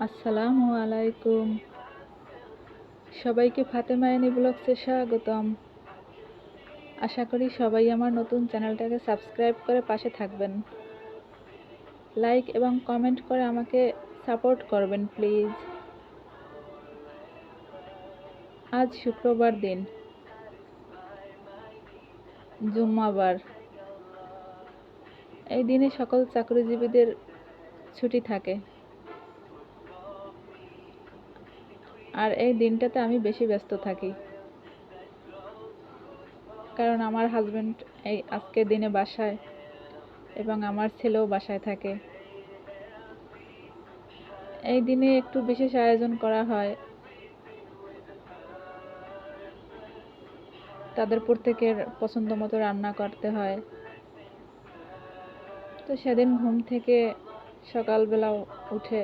আসসালামু আলাইকুম। সবাইকে ফাতেমা এনি ব্লগসে স্বাগতম। আশা করি সবাই আমার নতুন চ্যানেলটাকে সাবস্ক্রাইব করে পাশে থাকবেন, লাইক এবং কমেন্ট করে আমাকে সাপোর্ট করবেন প্লিজ। আজ শুক্রবার দিন, জুম্মাবার। এই দিনে সকল চাকরিজীবীদের ছুটি থাকে, আর এই দিনটাতে আমি বেশি ব্যস্ত থাকি, কারণ আমার হাজবেন্ড এই আজকের দিনে বাসায় এবং আমার ছেলেও বাসায় থাকে। এই দিনে একটু বিশেষ আয়োজন করা হয়, তাদের প্রত্যেকের পছন্দ মতো রান্না করতে হয়। তো সেদিন ঘুম থেকে সকালবেলা উঠে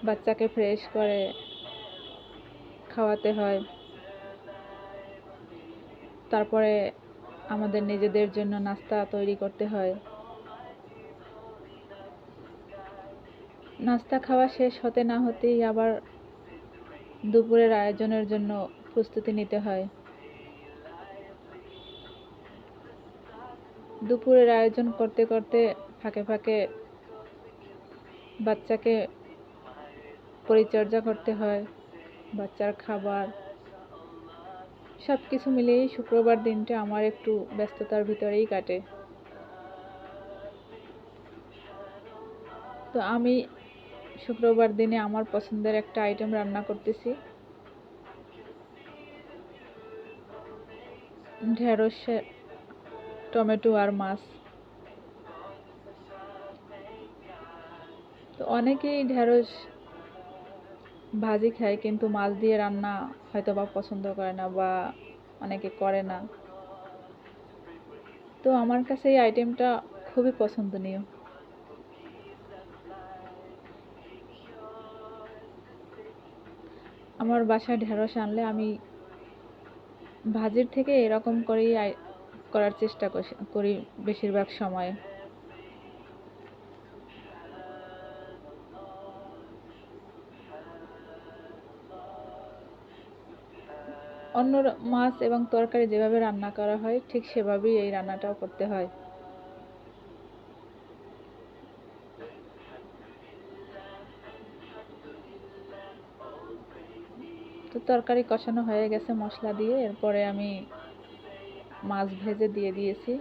বাচ্চাকে ফ্রেশ করে খাওয়াতে হয়, তারপরে আমাদের নিজেদের জন্য নাস্তা তৈরি করতে হয়। নাস্তা খাওয়া শেষ হতে না হতেই আবার দুপুরের আয়োজনের জন্য প্রস্তুতি নিতে হয়। দুপুরের আয়োজন করতে করতে ফাঁকে ফাঁকে বাচ্চাকে পরিচর্যা করতে হয়, বাচ্চার খাবার, সব কিছু মিলিয়েই শুক্রবার দিনটা আমার একটু ব্যস্ততার ভিতরেই কাটে। তো আমি শুক্রবার দিনে আমার পছন্দের একটা আইটেম রান্না করতেছি, ঢেঁড়স, টমেটো আর মাছ। তো অনেকেই ঢেঁড়স ভাজি খায়, কিন্তু মাছ দিয়ে রান্না হয়তো বা পছন্দ করে না বা অনেকে করে না। তো আমার কাছে এই আইটেমটা খুবই পছন্দনীয়। আমার বাসায় ঢেঁড়স আনলে আমি ভাজির থেকে এরকম করেই করার চেষ্টা করি বেশিরভাগ সময়। অন্য মাছ এবং তরকারি যেভাবে রান্না করা হয় ঠিক সেভাবেই এই রান্নাটাও করতে হয়। তো তরকারি কষানো হয়ে গেছে মশলা দিয়ে, এরপরে আমি মাছ ভেজে দিয়ে দিয়েছি।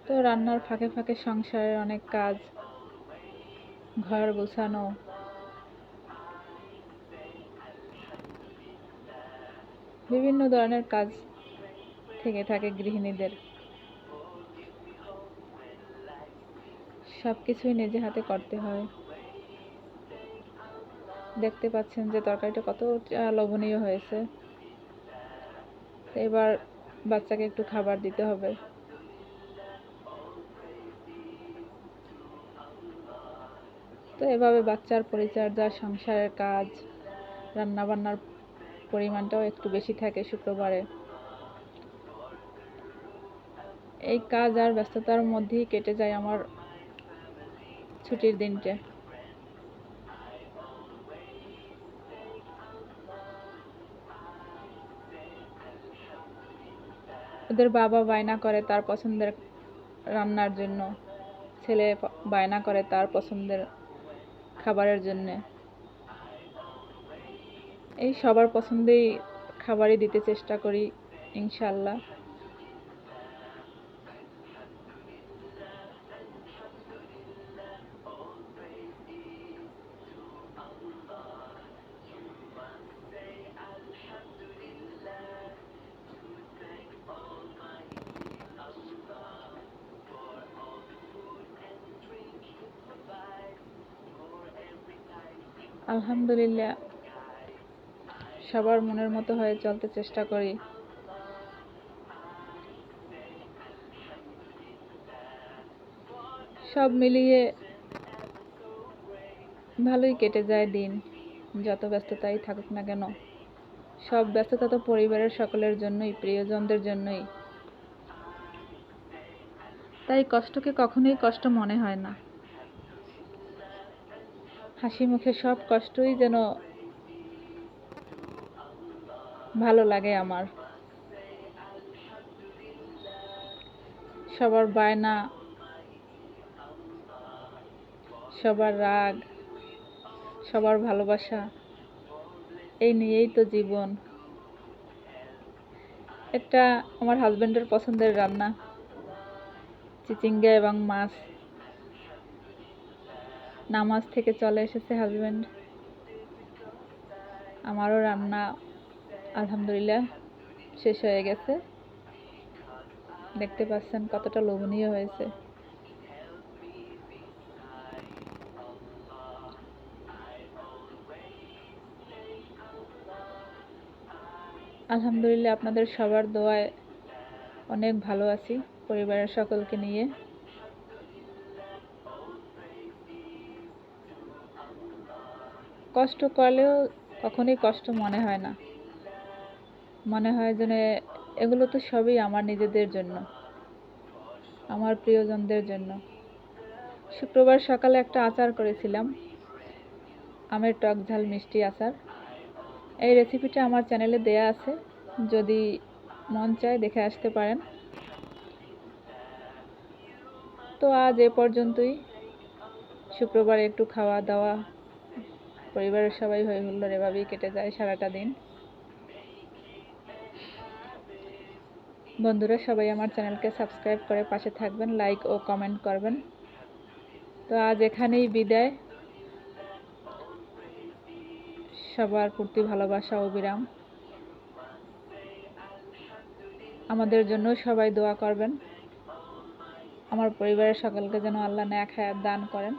তো রান্নার ফাঁকে ফাঁকে সংসারের অনেক কাজ, ঘর গোছানো, বিভিন্ন ধরনের কাজ থেকে থাকে গৃহিণীদের। সব কিছুই নিজে হাতে করতে হয়। দেখতে পাচ্ছেন যে তরকারিটা কতটা লোভনীয় হয়েছে। এবার বাচ্চাকে একটু খাবার দিতে হবে। তো এভাবে বাচ্চার পরিচর্যা, সংসারের কাজ, রান্নাবান্নার পরিমাণটাও একটু বেশি থাকে শুক্রবারে। এই কাজ আর ব্যস্ততার মধ্যেই কেটে যায় আমার ছুটির দিনটা। ওদের বাবা বায়না করে তার পছন্দের রান্নার জন্য, ছেলে বায়না করে তার পছন্দের খাবারের জন্যে। এই সবার পছন্দেই খাবারই দিতে চেষ্টা করি ইনশাল্লাহ। আলহামদুলিল্লাহ, সবার মনের মতো হয়ে চলতে চেষ্টা করি। সব মিলিয়ে ভালোই কেটে যায় দিন, যত ব্যস্ততাই থাকুক না কেন। সব ব্যস্ততা তো পরিবারের সকলের জন্যই, প্রিয়জনদের জন্যই। তাই কষ্টকে কখনোই কষ্ট মনে হয় না। হাসি মুখে সব কষ্টই যেন ভালো লাগে আমার। সবার বায়না, সবার রাগ, সবার ভালোবাসা, এই নিয়েই তো জীবন। এটা আমার হাজবেন্ডের পছন্দের রান্না, চিচিঙ্গা এবং মাছ। নামাজ থেকে চলে এসেছে হাজবেন্ড। আমারও রান্না আলহামদুলিল্লাহ শেষ হয়ে গেছে। দেখতে পাচ্ছেন কতটা লোভনীয় হয়েছে। আলহামদুলিল্লাহ আপনাদের সবার দোয়ায় অনেক ভালো আছি পরিবারের সকলকে নিয়ে। কষ্ট করলেও কখনোই কষ্ট মনে হয় না। মনে হয় যেন এগুলো তো সবই আমার নিজেদের জন্য, আমার প্রিয়জনদের জন্য। শুক্রবার সকালে একটা আচার করেছিলাম, আমের টক ঝাল মিষ্টি আচার। এই রেসিপিটা আমার চ্যানেলে দেয়া আছে, যদি মন চায় দেখে আসতে পারেন। তো আজ এ পর্যন্তই। শুক্রবার একটু খাওয়া দাওয়া, পরিবারের সবাই হই হুল্লোড়, এভাবেই কেটে যায় সারাটা দিন। বন্ধুরা সবাই আমার চ্যানেলকে সাবস্ক্রাইব করে পাশে থাকবেন, লাইক ও কমেন্ট করবেন। তো আজ এখানেই বিদায়। সবার প্রতি ভালোবাসা ও বিরাম। আমাদের জন্য সবাই দোয়া করবেন, আমার পরিবারের সকলকে যেন আল্লাহ নেক হায়াত দান করেন।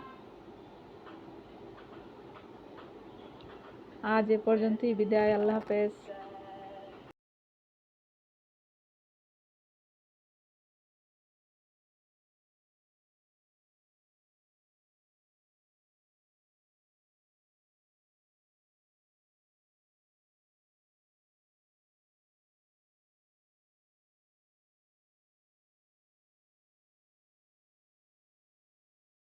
আজ এ পর্যন্তই বিদায়। আল্লাহ হাফেজ।